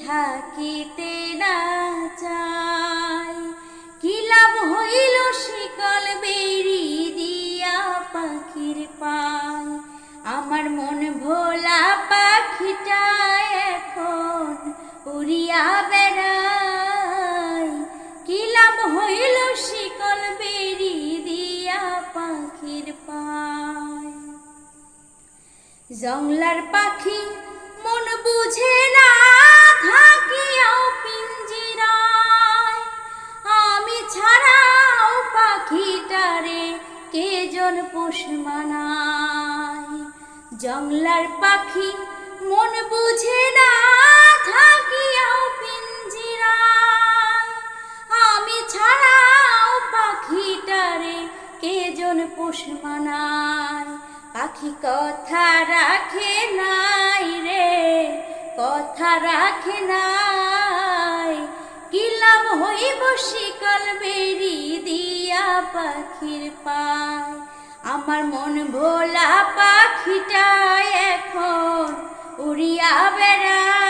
থাকিতে না চাই। কি লাভ হইল শিকল বেরি দিয়া পাখির পায়। আমার মন ভোলা পাখিটা এখন উড়িয়া বেড়ায়। কি লাভ হইল শিকল বেরি দিয়া পাখির পায়। জংলার পাখি মন বুঝে না থাকিয়াও পিঞ্জিরায়। আমি ছাড়াও পাখিটারে কে জন পোষ মানায়। জংলার পাখি মন বুঝে না থাকিয়াও পিঞ্জিরায়। আমি ছাড়াও পাখিটারে কে জন পোষ মানায়। পাখি কথা রাখে নাই রে, কথা রাখে নাই। কি লাভ হইব শিকল বেরি দিয়া পাখির পায়। আমার মন ভোলা পাখিটা এখন উড়িয়া বেড়ায়।